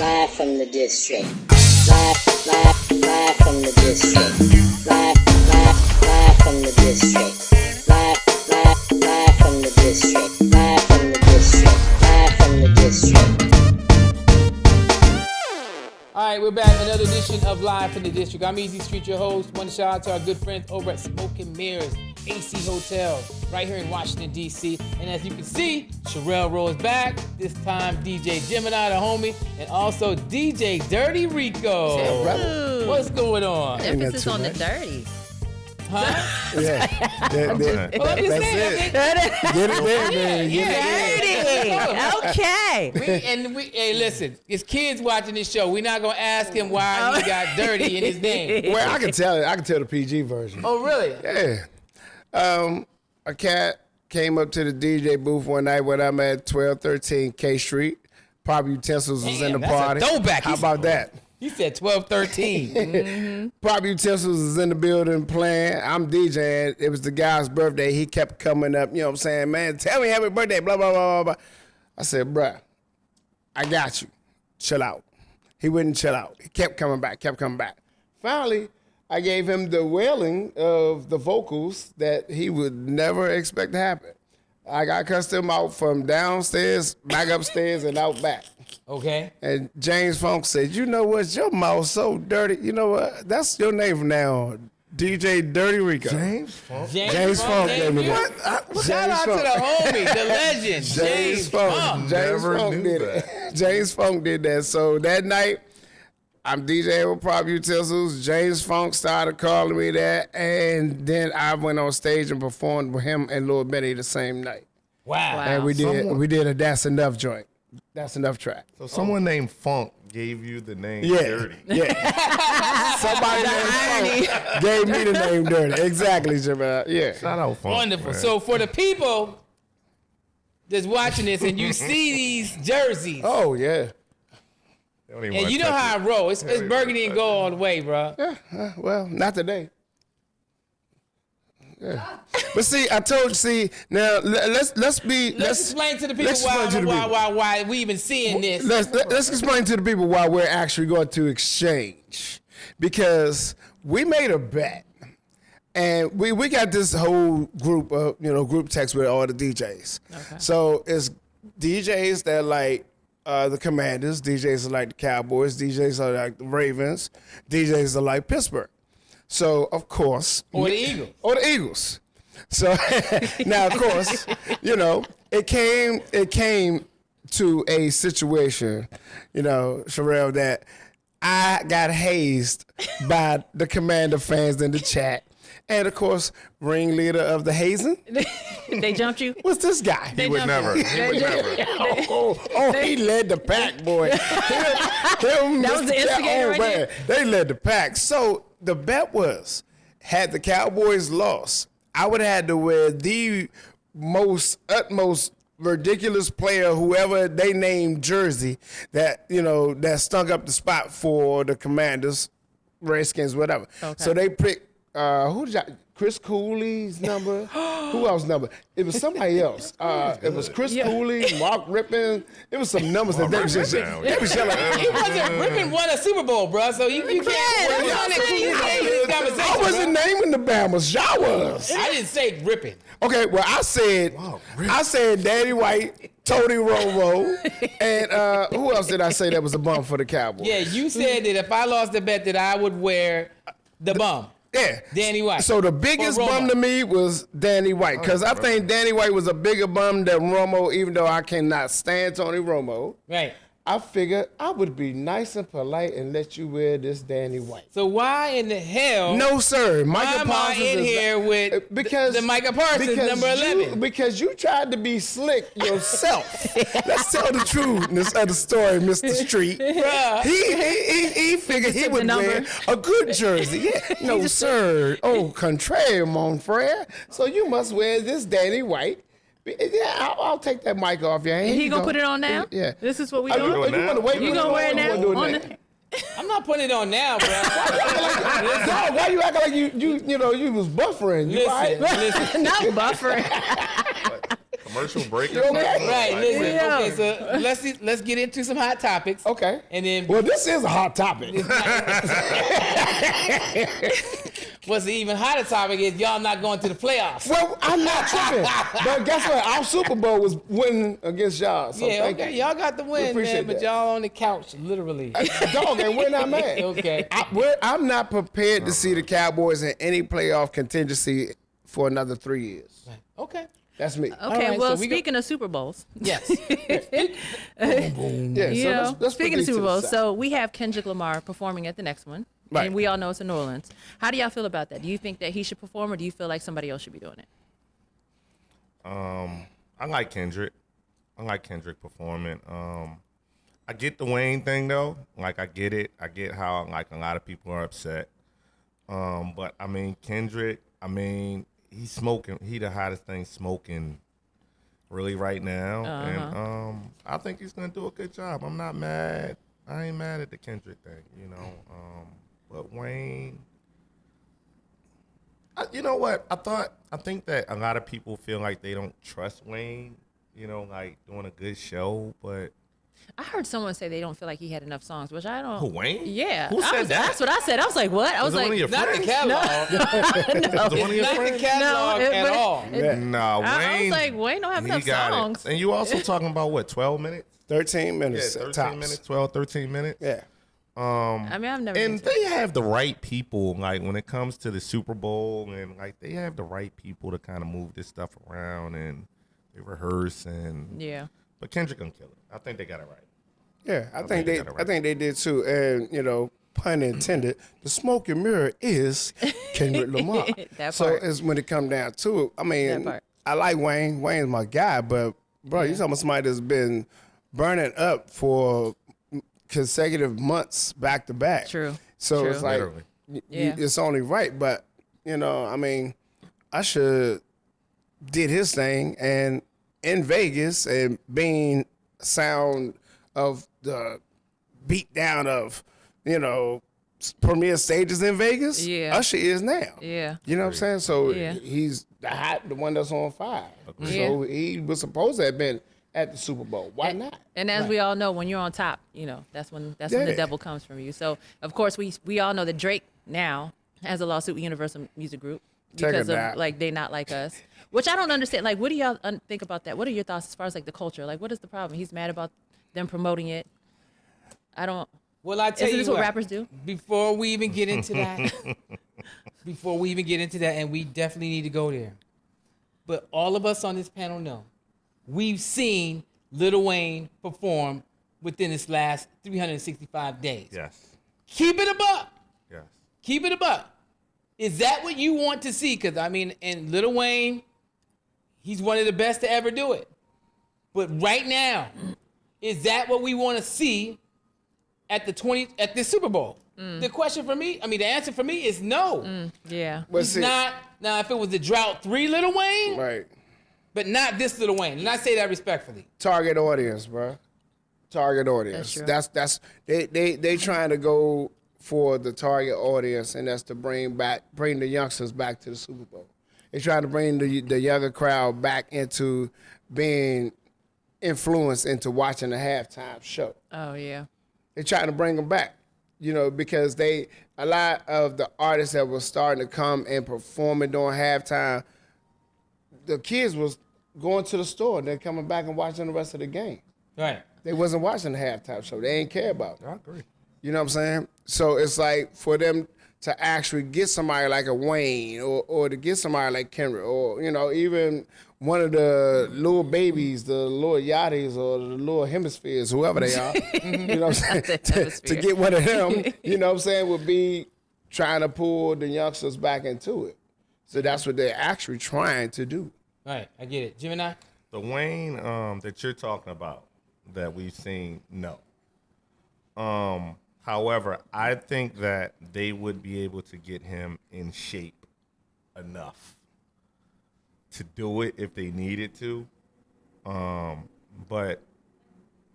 Live from the district. Live from the district. Live from the district. Live from the district. Live from the district. Live from the district. All right, we're back. Another edition of Live from the District. I'm Easy Street, your host. Want to shout out to our good friends over at Smoke and Mirrors, AC Hotel, right here in Washington, D.C. And as you can see, Sherelle Rose back. This time, DJ Gemini, the homie, and also DJ Dirty Rico. Ooh. What's going on? Emphasis on the dirty. Huh? Yeah. Well, I'm just saying. Get it there, man. Dirty. Okay. Hey, listen, it's kids watching this show. We're not going to ask him why he got dirty in his name. Well, I can tell it. I can tell the PG version. Oh, really? Yeah. A cat came up to the DJ booth one night when I'm at 1213 K Street. Prop Utensils was in the that's a party. throwback. How about that? You said 1213. Mm-hmm. Prop Utensils is in the building playing. I'm DJing. It was the guy's birthday. He kept coming up, you know what I'm saying? Man, tell me happy birthday, blah, blah, blah, blah, blah. I said, bruh, I got you. Chill out. He wouldn't chill out. He kept coming back. Finally, I gave him the wailing of the vocals that he would never expect to happen. I cussed him out from downstairs, back upstairs, and out back. Okay. And James Funk said, you know what, your mouth so dirty. You know what, that's your name from now on. DJ Dirty Rico. James Funk gave me What? that. Shout out to the homie, the legend, James Funk. James Funk did it. James Funk did that. So that night, I'm DJing with Prop Utensils. James Funk started calling me that. And then I went on stage and performed with him and Lil Benny the same night. Wow. And we did a That's Enough joint. That's Enough track. So someone named Funk gave you the name Dirty. Yeah. Somebody named Funk gave me the name Dirty. Exactly, Jamal. Yeah. Shout out Funk. Wonderful. Man. So for the people that's watching this and you see these jerseys, Oh, yeah. and you know how I roll. It's burgundy and gold all the way, bro. Yeah. Well, not today. Yeah. But see, I told you, now let's explain to the people why we even seeing this. Let's explain to the people why we're actually going to exchange. Because we made a bet. And we got this whole group of, group text with all the DJs. Okay. So it's DJs that like the Commanders, DJs are like the Cowboys, DJs are like the Ravens, DJs are like Pittsburgh. So, of course. Or the Eagles. So, now, of course, it came to a situation, Sherelle, that I got hazed by the Commander fans in the chat. And, of course, ringleader of the hazing. They jumped you? What's this guy? He would never. He led the pack, boy. That was the instigator right there? They led the pack. So the bet was, had the Cowboys lost, I would have had to wear the utmost ridiculous player, whoever they named jersey, that stunk up the spot for the Commanders, Redskins, whatever. Okay. So they picked, Chris Cooley's number. Who else number? It was somebody else. It was Chris Cooley, Mark Rippon. It was some numbers that they was just yelling. He wasn't Rippon won a Super Bowl, bro. So you can't. I wasn't naming the Bama's. Y'all was. I didn't say Rippon. Okay, well I said Danny White, Tony Romo, and who else did I say that was a bum for the Cowboys? Yeah, you said that if I lost the bet that I would wear the bum. Yeah. Danny White. So the biggest bum to me was Danny White, because I think Danny White was a bigger bum than Romo, even though I cannot stand Tony Romo. Right. I figured I would be nice and polite and let you wear this Danny White. So why in the hell? No, sir. Micah Parsons is in here with the Micah Parsons number 11. Because you tried to be slick yourself. Let's tell the trueness of the story, Mr. Street. Bruh. He figured he would wear a good jersey. Yeah. No, sir. Oh, contraire, mon frere. So you must wear this Danny White. Yeah, I'll take that mic off your hand. He gonna put it on now? Yeah. This is what we doing? You gonna wear it now? I'm not putting it on now, bro. Why you acting like you was buffering? Listen. Not buffering. Commercial break. You okay? Right, listen. Yeah. Okay, so let's get into some hot topics. Okay. And then Well, this is a hot topic. what's the even hotter topic is y'all not going to the playoffs. Well, I'm not tripping. But guess what? Our Super Bowl was winning against y'all. So Yeah, thank okay, you. y'all got the win, man, appreciate but that. y'all on the couch, literally. Dog, and we're not mad. Okay. I'm not prepared to see the Cowboys in any playoff contingency for another 3 years. Okay. That's me. Okay, right, well, so we go- speaking of Super Bowls, Yes. Yeah, you so know, let's put speaking of these to Super the Bowls, side. so we have Kendrick Lamar performing at the next one, Right. and we all know it's in New Orleans. How do y'all feel about that? Do you think that he should perform, or do you feel like somebody else should be doing it? I like Kendrick. I like Kendrick performing. I get the Wayne thing though. Like I get it. I get how like a lot of people are upset. But I mean Kendrick. I mean he's smoking. He the hottest thing smoking, really right now. And I think he's gonna do a good job. I'm not mad. I ain't mad at the Kendrick thing. You know. But Wayne. You know what? I think that a lot of people feel like they don't trust Wayne, you know, like doing a good show, but I heard someone say they don't feel like he had enough songs, which I don't. who, Wayne? Yeah. Who said that? That's what I said. I was like, what? I was Was it like, one of your Not the friends? catalog. Was it one of your Not the friends? catalog No, at but- all. Nah, Wayne. I was like, Wayne don't have he enough got it. songs. And you also talking about what, 12 minutes? 13 Yeah, minutes 13 tops. minutes, 12, 13 minutes. Yeah. I mean, I've never And been to it. they have the right people, like when it comes to the Super Bowl, and like they have the right people to kind of move this stuff around, and they rehearse and Yeah. But Kendrick gonna kill it. I think they got it right. Yeah, I think think they they got it right. I think they did too. And, you know, pun intended, the smoke and mirror is Kendrick Lamar. That so part. it's when it come down to it. I That mean, part. I like Wayne. Wayne's my guy, but bro, you talking about somebody that's been burning up for consecutive months back to back. True. So True. it's like Literally. Yeah. it's only right. But, you know, I mean, Usher did his thing and in Vegas and being sound of the beat down of, you know, premier stages in Vegas. Yeah. Usher is now. Yeah. You know what I'm saying? So Yeah. he's the one that's on fire. Yeah. So he was supposed to have been at the Super Bowl. Why not? And as we all know, when you're on top, you know, that's when the Yeah. devil comes from you. So of course we all know that Drake now has a lawsuit with Universal Music Group Check because it of out. like they not like us. Which I don't understand. Like, what do y'all think about that? What are your thoughts as far as like the culture? Like, what is the problem? He's mad about them promoting it. I don't. Well, I tell Isn't you this what rappers do? Before we even get into that, and we definitely need to go there. But all of us on this panel know, we've seen Lil Wayne perform within this last 365 days. Yes. Keep it a buck. Yes. Keep it a buck. Is that what you want to see? Because, I mean, and Lil Wayne, he's one of the best to ever do it. But right now, is that what we want to see at the Super Bowl? The question for me, the answer for me is no. Yeah. But He's see, not. Now, if it was the Drought 3 Lil Wayne, right. but not this Lil Wayne. And I say that respectfully. Target audience, bro. Target audience. That's true. That's they trying to go for the target audience, and that's to bring the youngsters back to the Super Bowl. They're trying to bring the younger crowd back into being influenced into watching the halftime show. Oh yeah. They're trying to bring them back, you know, because a lot of the artists that were starting to come and performing during halftime, the kids was going to the store and they're coming back and watching the rest of the game. Right. They wasn't watching the halftime show. They ain't care about it. I agree. You know what I'm saying? So it's like for them to actually get somebody like a Wayne or to get somebody like Kendrick or, you know, even one of the little babies, the little Yachties or the little Hemispheres, whoever they are, you know what I'm saying? to get one of them, you know what I'm saying, would be trying to pull the youngsters back into it. So that's what they're actually trying to do. Right. I get it. Gemini? The Wayne that you're talking about that we've seen, no. However, I think that they would be able to get him in shape enough to do it if they needed to. But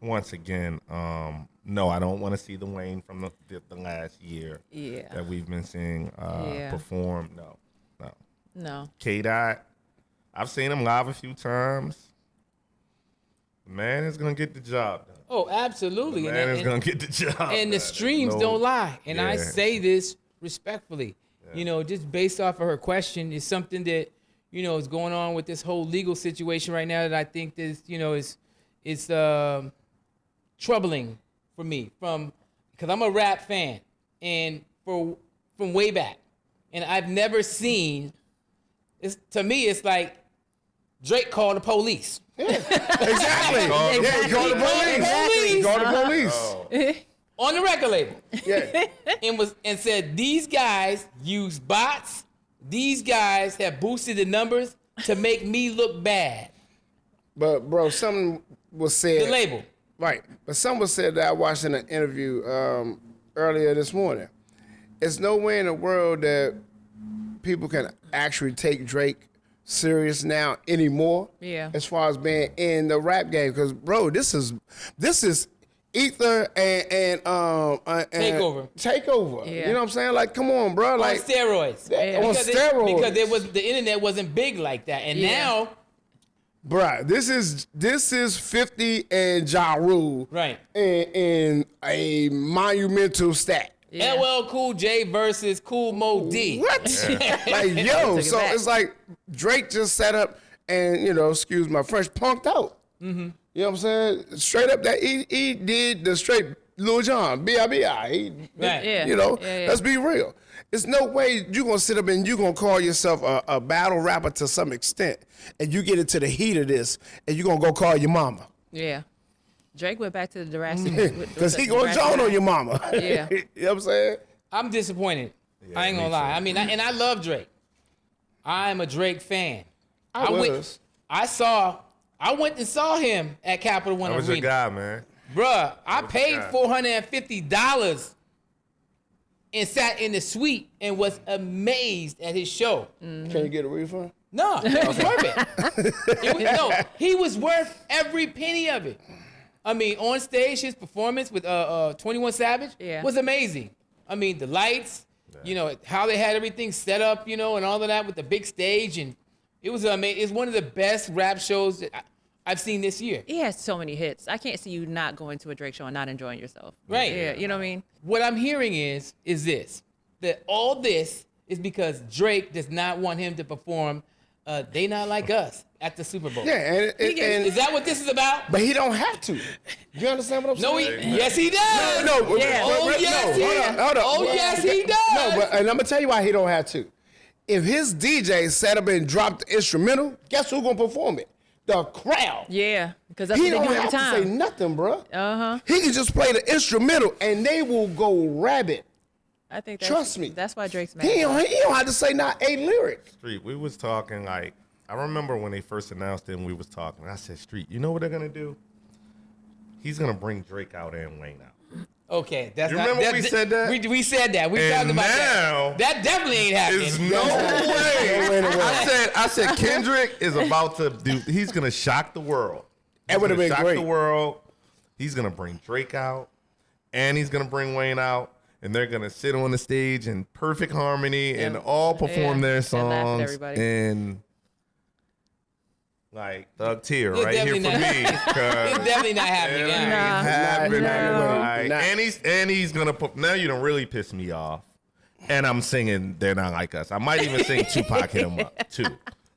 once again, no, I don't want to see the Wayne from the last year Yeah. that we've been seeing perform. No. No. K-Dot, I've seen him live a few times. The man is gonna get the job done. Oh, absolutely. The man is gonna get the job And the done. streams No- don't lie. And I Yeah. say this respectfully. You know, just based off of her question, is something that, you know, is going on with this whole legal situation right now that I think is, you know, is troubling for me because I'm a rap fan and from way back. And I've never seen, to me, it's like Drake called the police. Exactly. Call the Yeah, he called the police. He called the police. On the record label. Yeah. and said these guys use bots. These guys have boosted the numbers to make me look bad. But bro, something was said. The label. Right. But something was said that I watched in an interview earlier this morning. It's no way in the world that people can actually take Drake serious now anymore. Yeah. As far as being in the rap game, because bro, this is Ether and Takeover. Takeover. Yeah. You know what I'm saying? Like, come on, bro. Like On steroids. Yeah. On Because steroids. because the internet wasn't big like that. And Yeah. now, bruh, this is 50 and Ja Rule. Right. In a monumental stat. Yeah. LL Cool J versus Cool Mo D. What? Like, yo, Took it so back. it's like Drake just set up and, you know, excuse my French, punked out. Mm-hmm. You know what I'm saying? Straight up that he did the straight Lil Jon, B.I.B.I. Right. Yeah. You know, Yeah. let's be real. There's no way you're going to sit up and you're going to call yourself a battle rapper to some extent and you get into the heat of this and you're going to go call your mama. Yeah. Drake went back to the Jurassic. Because he going to John on your mama. Yeah. You know what I'm saying? I'm disappointed. Yeah, I ain't gonna me lie. too. I mean, and I love Drake. I'm a Drake fan. I was. I went and saw him at Capital One That was your Arena. guy, man. Bruh, I paid guy. $450 and sat in the suite and was amazed at his show. Can you get a refund? No, it was worth it. He was worth every penny of it. I mean, on stage, his performance with 21 Savage Yeah. was amazing. I mean, the lights, you know, how they had everything set up, you know, and all of that with the big stage. And it was amazing. It's one of the best rap shows that I've seen this year. He has so many hits. I can't see you not going to a Drake show and not enjoying yourself. Right. Yeah. You know what I mean? What I'm hearing is this, that all this is because Drake does not want him to perform They Not Like Us at the Super Bowl. Yeah, and Is that what this is about? but he don't have to. You understand what I'm No, saying? yes, he does. No, Yeah. hold on. Oh, yes, he does. No, but and I'm gonna tell you why he don't have to. If his DJ set up and dropped the instrumental, guess who's gonna perform it? The crowd. Yeah. Because that's He what they don't do every have to say time. nothing, bro. Uh-huh. He can just play the instrumental and they will go rabid. I think that's, Trust me. That's why Drake's mad. He don't have to say not a lyric. Street, we was talking like, I remember when they first announced it and we was talking. I said, Street, you know what they're gonna do? He's gonna bring Drake out and Wayne out. Okay, that's You not. remember that's, we said that? We said that. We talked And about now, that. That definitely ain't happening. There's no way. I said Kendrick is about to do. He's gonna shock the world. That would've been shock great. the world. He's gonna bring Drake out, and he's gonna bring Wayne out, and they're gonna sit on the stage in perfect harmony and all perform their and laugh at songs everybody. and like Thug Tear It's right here for definitely me. not- It's definitely not happening. It now. ain't happening. No. Like, Not. and he's gonna put. Now you don't really piss me off. And I'm singing "They're Not Like Us." I might even sing Tupac Hit 'Em Up too.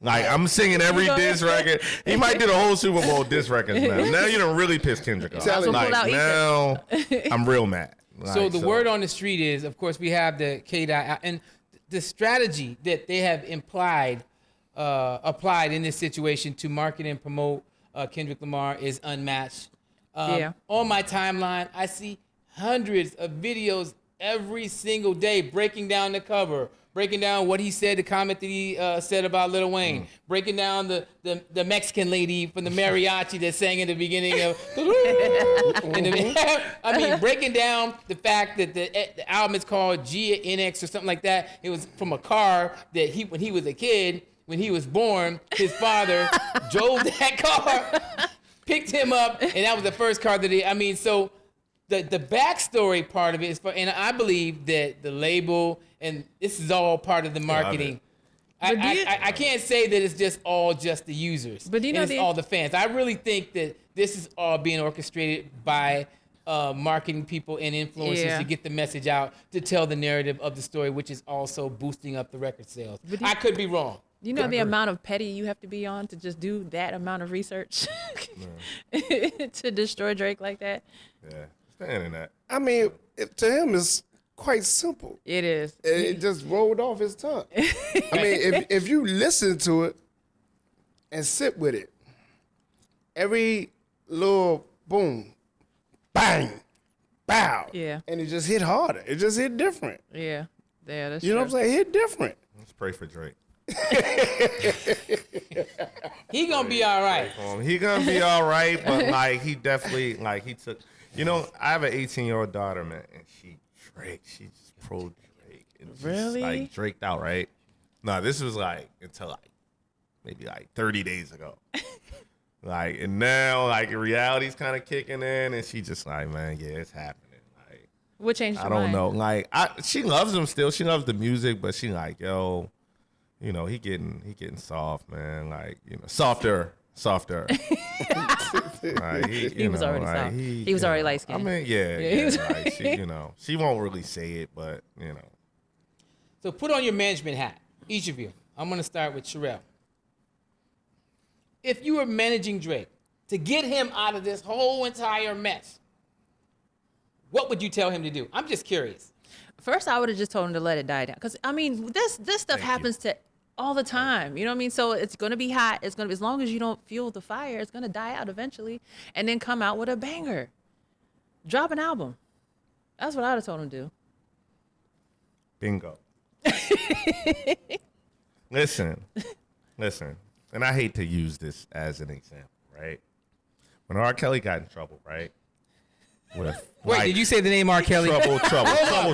Like I'm singing every diss record. He might do the whole Super Bowl diss records now. Now you don't really piss Kendrick off. Tell him. Like Pull out now, I'm real mad. So Like, the word on the street is, of course, we have the K-Dot, and the strategy that they have applied in this situation to market and promote Kendrick Lamar is unmatched. Yeah. On my timeline, I see hundreds of videos every single day breaking down the cover, breaking down what he said, the comment that he said about Lil Wayne, breaking down the Mexican lady from the mariachi that sang in the beginning of. I mean, breaking down the fact that the album is called GNX or something like that. It was from a car that when he was a kid, when he was born, his father drove that car, picked him up, and that was the first car that I mean, so the backstory part of it is, and I believe that the label, and this is all part of the marketing. But do you- I can't say that it's just all just the users. But do you know and it's all the fans. I really think that this is all being orchestrated by marketing people and influencers to get the message out, to tell the narrative of the story, which is also boosting up the record sales. I could be wrong. You know the amount of petty you have to be on to just do that amount of research to destroy Drake like that? Yeah, it's the internet. I mean, to him, it's quite simple. It is. It just rolled off his tongue. I mean, if you listen to it and sit with it, every little boom, bang, bow, and it just hit harder. It just hit different. Yeah, that's You know true. what I'm saying? It hit different. Let's pray for Drake. He gonna be all right. He gonna be all right, but like he definitely like he took. You know, I have an 18-year-old daughter, man, and she's pro Drake. And just, Really? like Draked out, right? No, this was like until like maybe like 30 days ago. Like, and now like reality's kind of kicking in, and she just like, man, yeah, it's happening. Like, What changed I your don't mind? know. Like, she loves him still. She loves the music, but she like, yo, you know, he getting soft, man. Like, you know, softer. Like, He was already soft. He was already light skinned. I mean, yeah, he was like, she, you know, she won't really say it, but you know. So put on your management hat, each of you. I'm gonna start with Sherelle. If you were managing Drake to get him out of this whole entire mess, what would you tell him to do? I'm just curious. First, I would have just told him to let it die down. Because, I mean, this stuff happens to all the time. You know what I mean? So it's going to be hot. It's going to be, as long as you don't fuel the fire, it's going to die out eventually. And then come out with a banger. Drop an album. That's what I would have told him to do. Bingo. Listen. And I hate to use this as an example, right? When R. Kelly got in trouble, right? With, Wait, did you say the name R. Kelly? Trouble. No,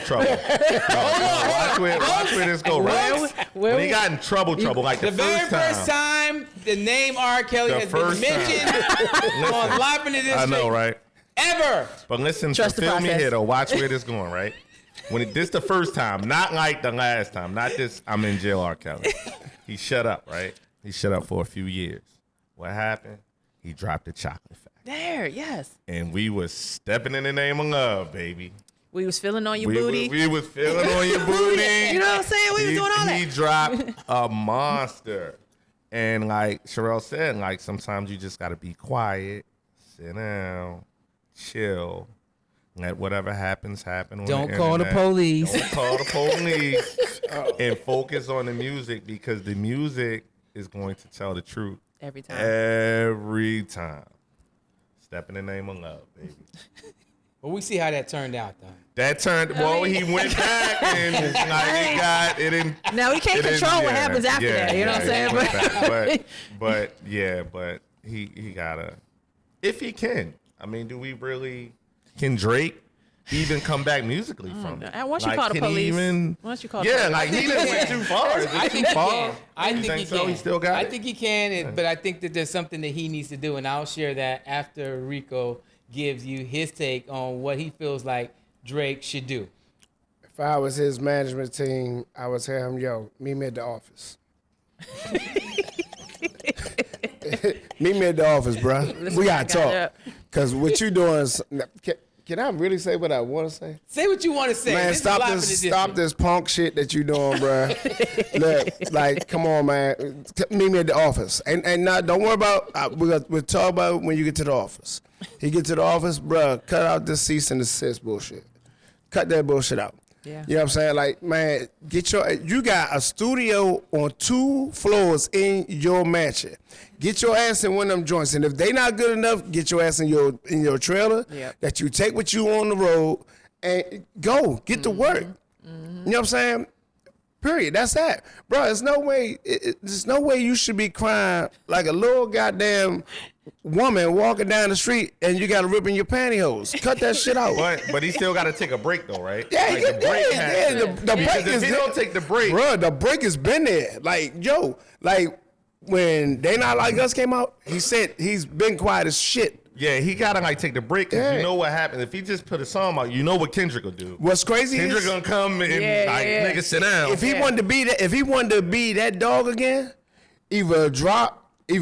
watch where this go, right? When he got in trouble, like The very first time the name R. Kelly The has been first time. mentioned on Live in the District. I know, right? Ever. But listen, Trust the feel me process. here, though. Watch where this going, right? This the first time, not like the last time, not this I'm in jail R. Kelly. He shut up, right? He shut up for a few years. What happened? He dropped the chocolate factory. There, yes. And we was stepping in the name of love, baby. We was feeling on your booty. We was feeling on your booty. You know what I'm saying? We was doing all that. He dropped a monster. And like Sherelle said, like sometimes you just got to be quiet, sit down, chill, let whatever happens happen. On Don't the call the internet. police. Don't call the police. And focus on the music, because the music is going to tell the truth Every time. every time. Step in the name of love, baby. Well, we see how that turned out, though. That turned. Well, he went back and like it didn't. Now, we can't it didn't- control what happens after that. You know what I'm saying? he went back. But he gotta, if he can. I mean, do we really? Can Drake even come back musically from it? And once you call the can he police, even- once you call the yeah, police. like he didn't went too far. Is it I too think he far? can. I You think he so? can. He still got I it. think he can, but I think that there's something that he needs to do, and I'll share that after Rico gives you his take on what he feels like Drake should do. If I was his management team, I would tell him, yo, meet me at the office. Meet me at the office, bro. We got to talk. Because what you doing is, can I really say what I want to say? Say what you want to say. Man, This is stop Live in the this District. punk shit that you doing, bro. Look, like, come on, man. Meet me at the office. And now, don't worry about, we'll talk about it when you get to the office. He get to the office, bro, cut out this cease and desist bullshit. Cut that bullshit out. Yeah. You know what I'm saying? Like, man, you got a studio on 2 floors in your mansion. Get your ass in one of them joints. And if they not good enough, get your ass in your trailer. Yep. That you take with you on the road and go. Get to work. You know what I'm saying? Period. That's that. Bro, there's no way you should be crying like a little goddamn woman walking down the street and you got to rip in your pantyhose. Cut that shit out. But he still got to take a break though, right? Yeah, Like, the break has to- the break because is if he there. don't take the break, Bro, the break has been there. Like, yo, like when They Not Like Us came out, he said he's been quiet as shit. yeah, he gotta like take the break, because Yeah. you know what happens if he just put a song out. You know what Kendrick will do. What's crazy Kendrick is gonna come and Yeah. nigga sit down. if he wanted to be that dog again, either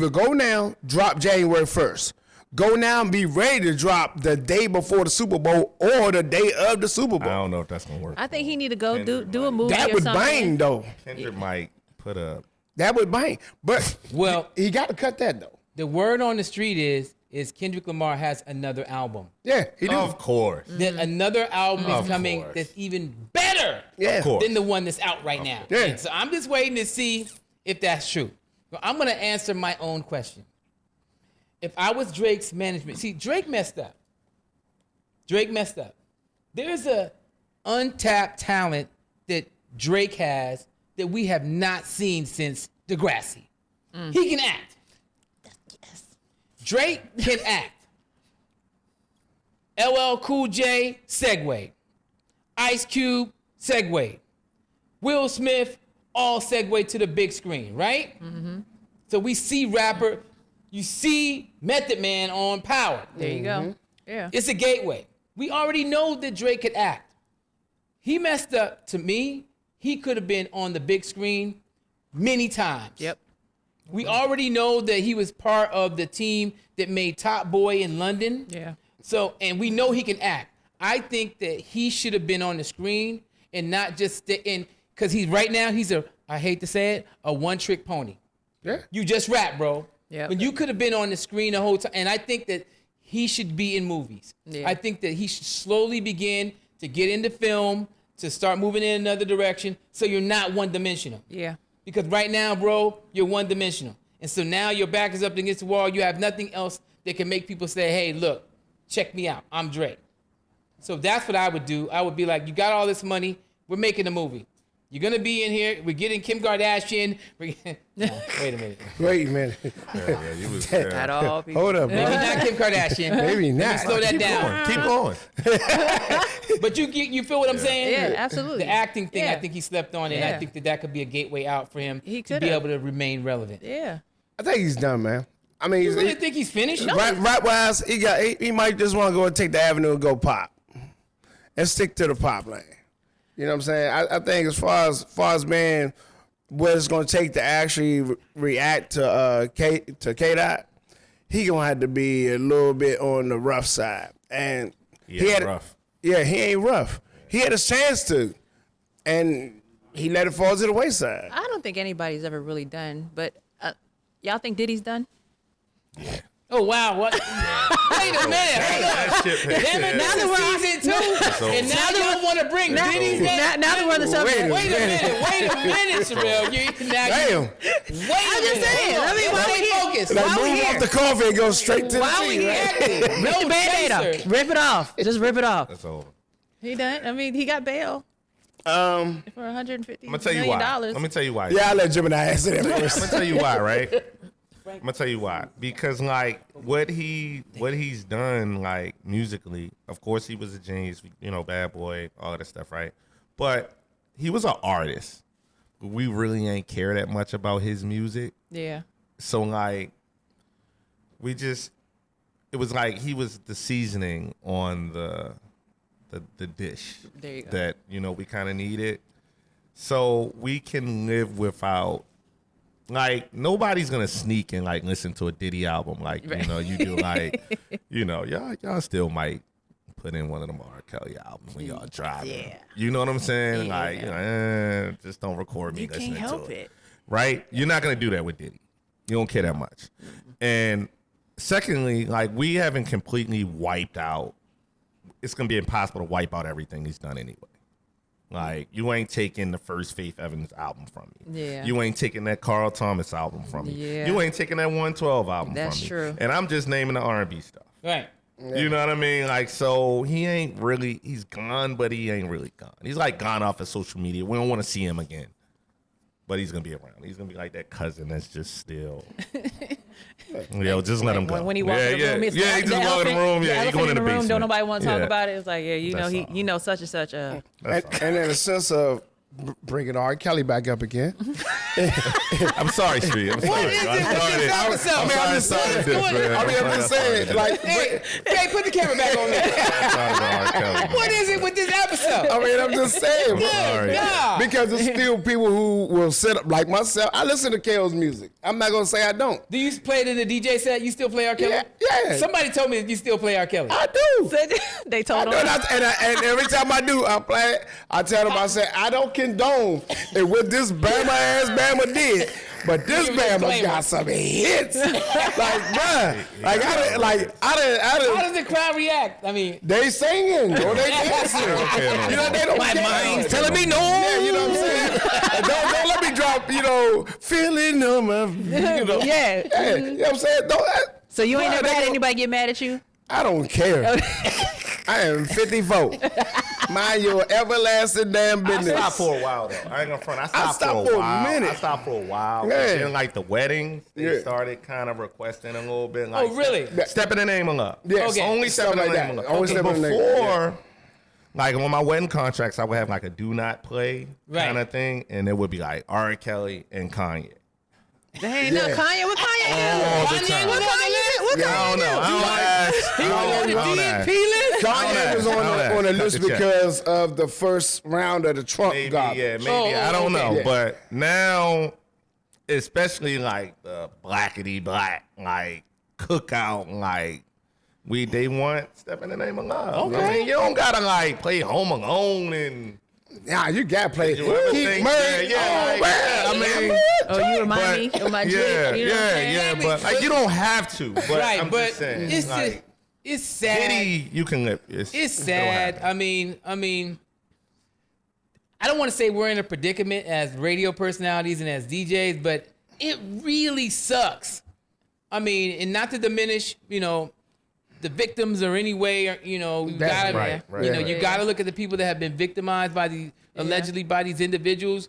go now, drop January 1st. go now and be ready to drop the day before the Super Bowl or the day of the Super I Bowl. don't know if that's gonna work. I think he need to go Kendrick do a movie That or would something. bang though. Kendrick might put a. That would bang. But Well, he got to cut that though. the word on the street is Kendrick Lamar has another album. Yeah, he do. Of course. That another album is Of coming course. that's even better Yeah. Of course. than the one that's out right now. Yeah. And so I'm just waiting to see if that's true. So I'm gonna answer my own question. If I was Drake's management, see, Drake messed up. There's a untapped talent that Drake has that we have not seen since Degrassi. He can act. Yes. Drake can act. LL Cool J, segue. Ice Cube, segue. Will Smith, all segue to the big screen, right? So we see rapper, you see Method Man on Power. There you go. Yeah. It's a gateway. We already know that Drake could act. He messed up. To me, he could have been on the big screen many times. Yep. We already know that he was part of the team that made Top Boy in London. Yeah. So, and we know he can act. I think that he should have been on the screen and not just in, because he's right now, he's I hate to say it, a one-trick pony. Yeah. You just rap, bro. Yep. When you could have been on the screen the whole time. And I think that he should be in movies. Yeah. I think that he should slowly begin to get into film, to start moving in another direction, so you're not one-dimensional. Yeah. Because right now, bro, you're one-dimensional. And so now your back is up against the wall. You have nothing else that can make people say, hey, look, check me out. I'm Drake. So that's what I would do. I would be like, you got all this money. We're making a movie. You're going to be in here. We're getting Kim Kardashian. Wait a minute. Wait a minute. Yeah, you was. At all people. Hold up, Maybe bro. not Kim Kardashian. Maybe Let me not. slow that down. Keep going. But you feel what I'm saying? Yeah, absolutely. The acting thing, I Yeah. think he slept on, and I Yeah. think that could be a gateway out for him He to be could've. able to remain relevant. Yeah. I think he's done, man. I mean, You really think he's finished? rap wise, he might just want to go and take the avenue and go pop, and stick to the pop lane. You know what I'm saying? I think as far as man, what it's going to take to actually react to K-Dot, he gonna have to be a little bit on the rough side, and he had rough. Yeah, he ain't rough. He had a chance to, and he let it fall to the wayside. I don't think anybody's ever really done, but y'all think Diddy's done? Oh wow! What? Wait a minute! That shit, Damn it! Now that we're season two, and now y'all want to bring Diddy's Now that we're on the subject. Wait a minute, Sherelle. Damn. I'm just saying. I mean, why we stay here? focused. Like Why we move here? off the coffee and go straight to the Why we tea, here? right? No Rip the Band-Aid chaser. off. Rip it off. Just rip it off. That's over. He done. I mean, he got bail for $150 I'm gonna tell you why. Let me tell you why. Yeah, I let Gemini answer that I'm first. gonna tell you why, right? I'm gonna tell you why. Because like what he's done, like musically, of course he was a genius, you know, Bad Boy, all that stuff, right? But he was an artist. We really ain't care that much about his music. Yeah. So like it was like he was the seasoning on the dish There you go. that, you know, we kind of needed. So we can live without, like, nobody's gonna sneak and like listen to a Diddy album like Right. you know you do, like you know y'all still might put in one of them R. Kelly albums when y'all driving. Yeah. You know what I'm saying? Yeah. Like, you know, just don't record me You can't listening help to it. right? You're not gonna do that with Diddy. You don't care that much. And secondly, like, we haven't completely wiped out. It's gonna be impossible to wipe out everything he's done anyway. Like, you ain't taking the first Faith Evans album from me. Yeah. You ain't taking that Carl Thomas album from me. Yeah. You ain't taking that 112 album That's from me. true. And I'm just naming the R&B stuff. Right. You know what I mean? Like, so he's gone, but he ain't really gone. He's like gone off of social media. We don't want to see him again. But he's going to be around. He's going to be like that cousin that's just still. Yo, just let him go. When he walks in the room, it's he just walk in the room. The Yeah, he elephant going in the room. basement. Don't nobody want to talk Yeah. about it. It's like, yeah, you know, That's all. you know, such and such. And in a sense of bringing R. Kelly back up again, I'm sorry, Street. I'm sorry. is it with this episode? I'm just saying, like, Hey, put the camera back on me. What is it with this episode? I'm just saying, sorry. God. because there's still people who will sit up like myself. I listen to Kel's music. I'm not gonna say I don't. Do you play it in the DJ set? You still play R. Kelly? Yeah. Somebody told me that you still play R. Kelly. I do. They I told do, him. and every time I do, I play it. I tell them, I say, I don't condone it what this Bama ass Bama did, but this Bama got some hits. Like, bruh, I didn't. How does the crowd react? I mean, They singing or they dancing. You know, they don't. My mind's telling me no. Yeah, you know what I'm saying. don't let me drop. Feeling on my. Yeah. You know what I'm saying. So you ain't never had don't- anybody get mad at you? I don't care. I am 54. Mind your everlasting damn I business. stopped for a while though. I ain't gonna front. I stopped stopped for for a a while. minute. I stopped for a while. Yeah. And then like the weddings, they Yeah. started kind of requesting a little bit. Like, Oh, really? Stepping the name up. Yes. Okay. Only Stuff stepping like the name that. up. Only stepping the name up, Before, like on my wedding contracts, I would have like a do not play Right. kind of thing, and it would be like R. Kelly and Kanye. Dang, no, Yeah. Kanye, what Kanye do? All the Kanye time. was on the list? What I don't know. I don't ask. He was on the DNP list? Kanye was on the list because of the first round of the Trump Maybe, garbage. yeah, maybe. Oh, I don't okay. know. Yeah. But now, especially like the blackity black, like cookout, like they want Step in the Name of Love. Okay. I mean, you don't gotta like play Home Alone and Nah, you got to play. you ever Keith think, Murray. yeah, I mean, Oh, you remind me of my yeah, drink. You know what I'm saying? yeah, but like you don't have to. But Right, I'm but just saying, it's like, it's sad. Diddy, you can live. It's it'll sad. happen. I mean, I don't want to say we're in a predicament as radio personalities and as DJs, but it really sucks. I mean, and not to diminish, the victims or any way, you That's gotta, right, right. you gotta look at the people that have been victimized by allegedly by these individuals.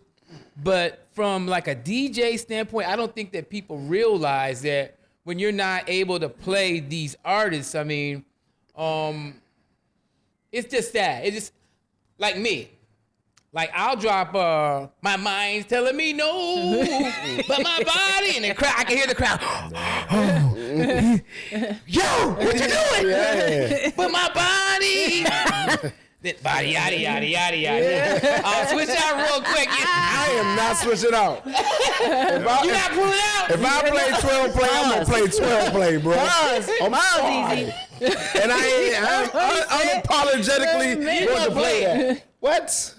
But from like a DJ standpoint, I don't think that people realize that when you're not able to play these artists, I mean, it's just sad. It's just like me. Like I'll drop my mind's telling me no, but my body and the crowd, I can hear the crowd. Yo, what you doing? Yeah. But my body. That body, yada, yada, yada, yada. I'll switch out real quick. I am not switching out. You not pulling out? If I play 12 play, I'm gonna play 12 play, bro. I'm sorry. Easy. And I'm unapologetically going to play that. What?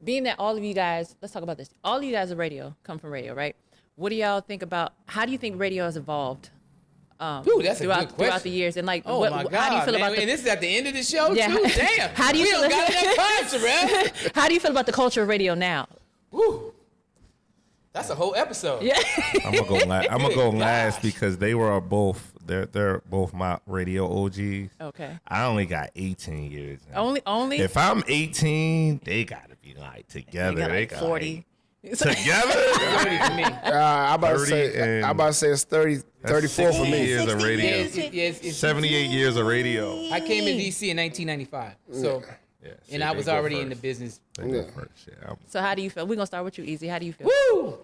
Being that all of you guys, let's talk about this. All of you guys are come from radio, right? What do y'all think about, how do you think radio has evolved Ooh, that's a good throughout question. the years? And like, Oh my God, how do you feel man. about the, And this is at the end of the show Yeah. too? Damn. How do you we feel don't got enough time, Sherelle. how do you feel about the culture of radio now? Woo. That's a whole episode. Yeah. I'm gonna go last. I'm gonna go Gosh. last because they were both. They're both my radio OGs. Okay. I only got 18 years. now. Only If I'm 18, they gotta be like together. got They like got 40. together. 30 for me. I'm about to 30 say. and- I'm about to say it's 30, 34 for 60 me. years of radio. It's 78 years of radio. I came in DC in 1995. So, Yeah, and I was already in the business. They go first. Yeah, So how do you feel? We're gonna start with you, Easy. How do you feel? Woo!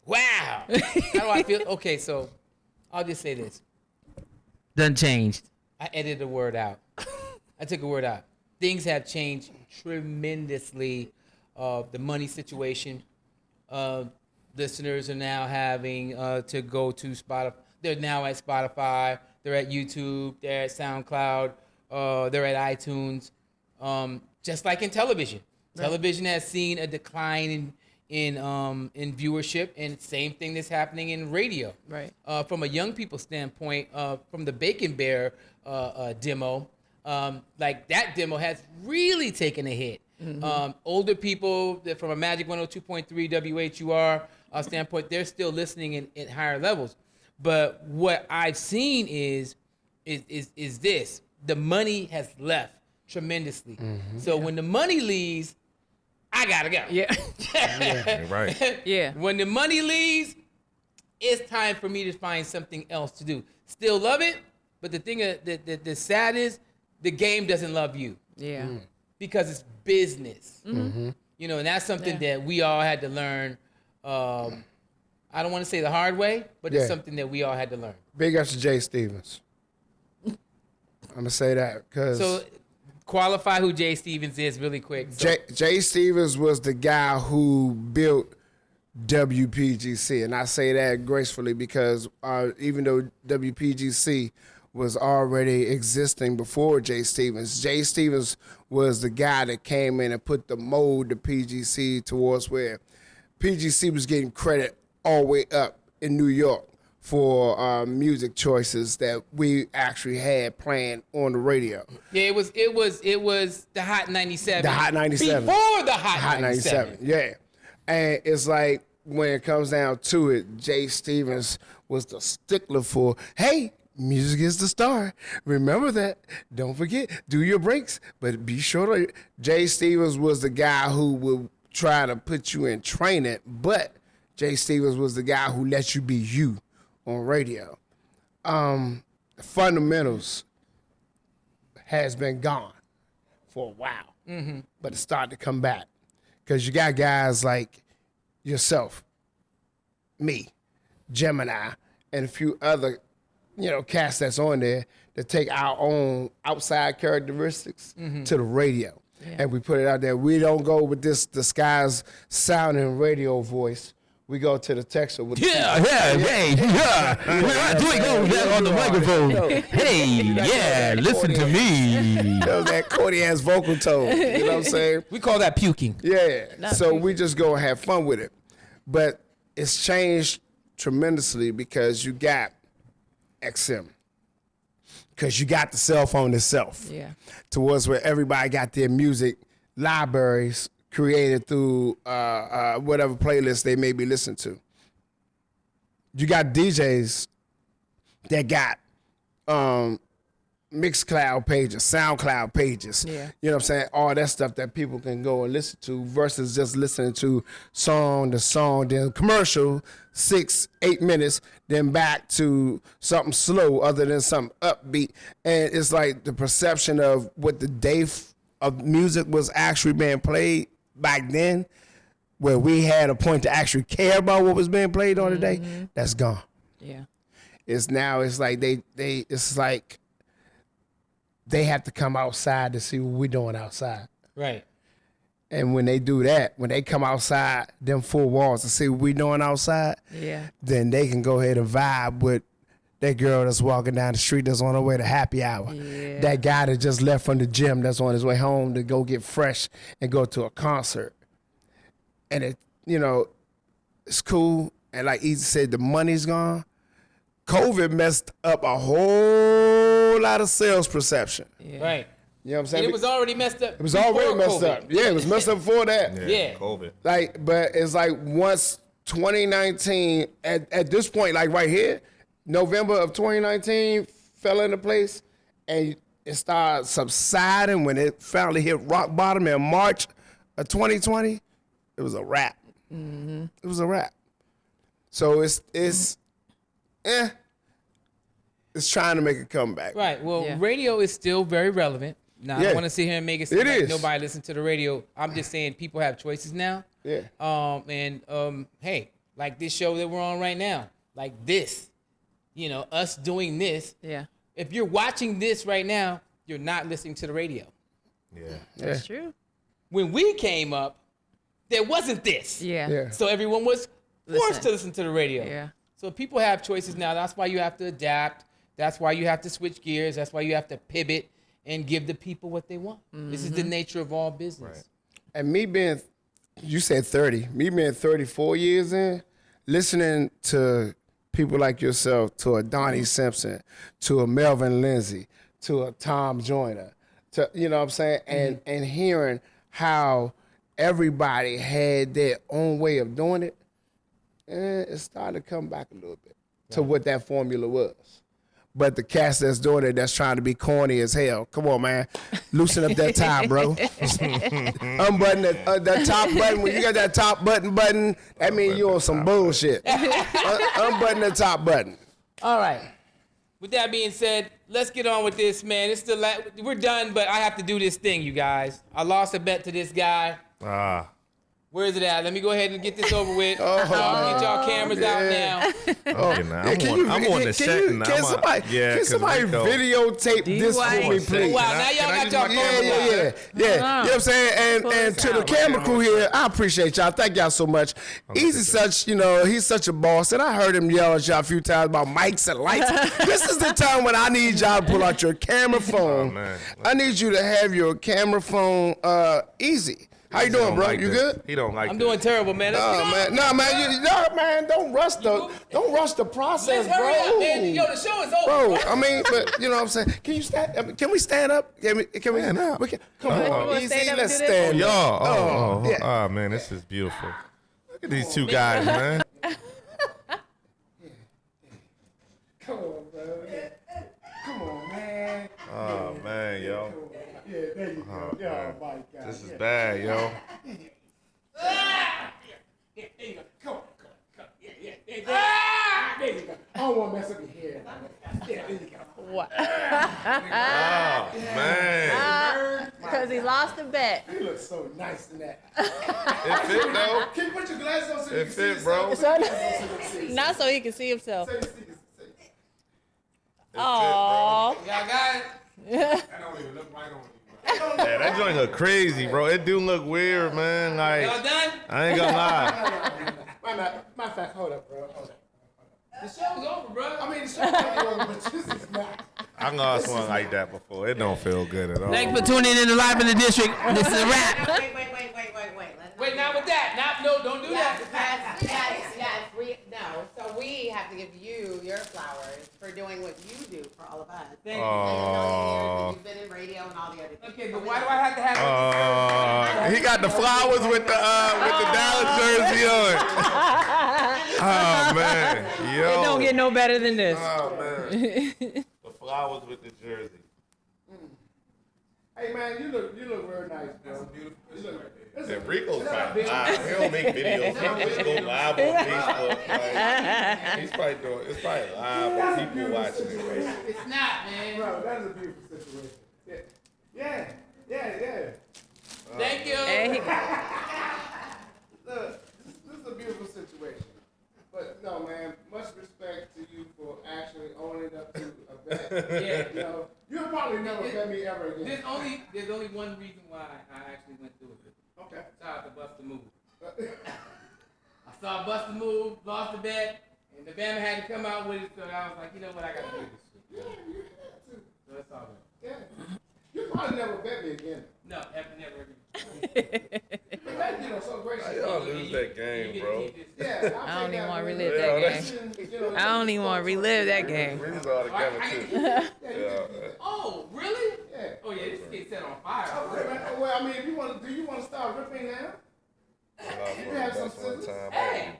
Wow. How do I feel? Okay, so I'll just say this. Done changed. I edited a word out. I took a word out. Things have changed tremendously. The money situation. Listeners are now having to go to Spotify. They're now at Spotify. They're at YouTube. They're at SoundCloud. They're at iTunes. Just like in television. Right. Television has seen a decline in viewership, and same thing that's happening in radio. Right. From a young people standpoint, from the Bacon Bear demo, like that demo has really taken a hit. Mm-hmm. Older people from a Magic 102.3 WHUR standpoint, they're still listening at higher levels. But what I've seen is this: the money has left tremendously. Mm-hmm. So when the money leaves, I gotta go. Yeah. yeah, right. Yeah. When the money leaves, it's time for me to find something else to do. Still love it, but the thing the sad is the game doesn't love you. Yeah. Because it's business. Mm-hmm. You know, and that's something that we all had to learn. I don't want to say the hard way, but it's something that we all had to learn. Big ups to Jay Stevens. I'm going to say that because... So qualify who Jay Stevens is really quick. So. Jay Stevens was the guy who built WPGC, and I say that gracefully because even though WPGC was already existing before Jay Stevens was the guy that came in and put the mold to PGC towards where PGC was getting credit all the way up in New York for music choices that we actually had playing on the radio. Yeah, it was the Hot 97. The Hot 97. Before the Hot 97. Yeah. And it's like, when it comes down to it, Jay Stevens was the stickler for, hey, music is the star. Remember that. Don't forget, do your breaks, but be sure to... Jay Stevens was the guy who would try to put you in training, but Jay Stevens was the guy who let you be you on radio. Fundamentals has been gone for a while, but it's starting to come back. Because you got guys like yourself, me, Gemini, and a few other, cats that's on there that take our own outside characteristics to the radio. Yeah. And we put it out there. We don't go with this disguised sounding radio voice. We go to the texter with We're not doing that on the microphone. Hey, listen to me. That corny ass vocal tone. You know what I'm saying? We call that puking. Yeah. So we just go and have fun with it. But it's changed tremendously because you got XM. Because you got the cell phone itself. Yeah. Towards where everybody got their music libraries created through whatever playlist they may be listening to. You got DJs that got Mixcloud pages, SoundCloud pages. Yeah. You know what I'm saying? All that stuff that people can go and listen to versus just listening to song to song, then commercial, 6-8 minutes, then back to something slow other than something upbeat. And it's like the perception of what the day of music was actually being played back then, where we had a point to actually care about what was being played on the day, that's gone. Yeah. It's like they have to come outside to see what we're doing outside. Right. And when they do that, when they come outside them 4 walls to see what we're doing outside, then they can go ahead and vibe with that girl that's walking down the street that's on her way to happy hour. Yeah. That guy that just left from the gym that's on his way home to go get fresh and go to a concert. And it, it's cool. And like Easy said, the money's gone. COVID messed up a whole lot of sales perception. Yeah. Right. You know what I'm saying? And it was already messed up. It was already messed up. Yeah, it was messed up before that. Yeah. COVID. But it's like once 2019, at this point, like right here, November of 2019 fell into place, and it started subsiding when it finally hit rock bottom in March of 2020. It was a wrap. Mm-hmm. It was a wrap. So it's trying to make a comeback. Right. Well, radio is still very relevant. Now, I don't want to sit here and make it seem like nobody listens to the radio. I'm just saying people have choices now. Yeah. Hey, like this show that we're on right now, like this. Us doing this. Yeah. If you're watching this right now, you're not listening to the radio. Yeah. That's true. When we came up, there wasn't this. Yeah. So everyone was forced to listen to the radio. Yeah. So people have choices now. That's why you have to adapt. That's why you have to switch gears. That's why you have to pivot and give the people what they want. Mm-hmm. This is the nature of all business. Right. And me being, you said 30, me being 34 years in, listening to people like yourself, to a Donnie Simpson, to a Melvin Lindsay, to a Tom Joyner, to, you know what I'm saying? And hearing how everybody had their own way of doing it, it started to come back a little bit to what that formula was. But the cats that's doing it, that's trying to be corny as hell. Come on, man. Loosen up that tie, bro. Unbutton that top button. When you got that top button, that means you on some bullshit. Unbutton the top button. All right. With that being said, let's get on with this, man. It's we're done, but I have to do this thing, you guys. I lost a bet to this guy. Where is it at? Let me go ahead and get this over with. Oh, Get y'all cameras out now. Okay, now I'm on the set now. Can somebody videotape this for me, please? Wow, now y'all got y'all cameras out. Yeah. You know what I'm saying? And to the camera crew here, I appreciate y'all. Thank y'all so much. He's such a boss. And I heard him yell at y'all a few times about mics and lights. This is the time when I need y'all to pull out your camera phone. I need you to have your camera phone easy. How you doing, bro? Like you this. good? He don't like I'm this. doing terrible, man. Man, don't rush the process, Let's hurry bro. up, man. Yo, the show is over. Bro, I mean, but you know what I'm saying? Can you stand? Can we stand up? Can we stand up? Come on, easy. Let's stand up. Y'all. Yeah. Oh, man, this is beautiful. Look at these two guys, man. Come on, bro. Come on, man. Oh, man, yo. Yeah, there you go. Yeah, my God. This is bad, yo. Yeah, there you go. Come on. Yeah, there you go. There you go. I don't want to mess up your hair. Yeah, there you go. What? Oh, man. Because he lost the bet. You look so nice in that. It fit, though. Can you put your glasses on so you It can see fit, yourself? bro. Not so he can see himself. Say. Aww. Y'all got it? I don't even look right on you. Yeah, that joint look crazy, bro. It do look weird, man. Like, Y'all done? I ain't gonna lie. Matter of fact, hold up, bro. Hold up. The show's over, bro. I mean, the show's over, but this is not. I lost one like that before. It don't feel good at all. Thanks for tuning in to Live in the District. This is a wrap. Wait. Wait, not with that. No, don't do that. Yes, so we have to give you your flowers for doing what you do for all of us. Thank you. And a million years that you've been in radio and all the other things. Okay, but why do I have to have He got the flowers with the Dallas jersey on. Oh, man. Yo. It don't get no better than this. Oh, man. The flowers with the jersey. Hey, man, you look very nice, bro. That's beautiful. Yeah, Rico's probably live. He don't make videos. He just go live on Facebook. Like, it's probably live with people watching it. It's not, man. Bro, that is a beautiful situation. Yeah. Thank you. And he, Look, this is a beautiful situation. But no, man, much respect to you for actually owning up to a bet. Yeah. You know, you'll probably never bet me ever again. There's only one reason why I actually went through it. Okay. Shout out to Bust the Move. I saw Bust the Move, lost the bet, and the Bama had to come out with it, so I was like, you know what, I got to do this shit. Yeah, you had to. So that's all good. Yeah. You probably never bet me again. No, never again. But that, so gracious. Y'all lose that game, bro. Yeah, I don't even want to relive Yeah, that that's- game. I don't even want to relive that game. We was all together, too. Yeah. Oh, really? Yeah. Oh, yeah, this gets set on fire. Well, I mean, if you want to, do you want to start ripping now? You have some one scissors? time, I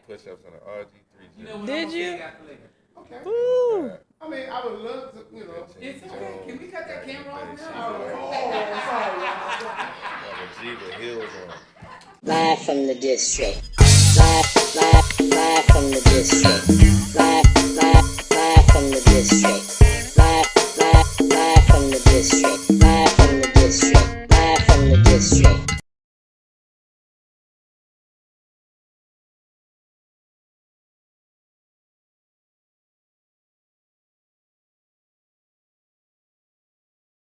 do push-ups on the RG3. You know what? Did I'm gonna you? say after later. Okay. Woo. I mean, I would love to, It's okay. Can we cut that camera off now? G with heels on. Live from the district. Live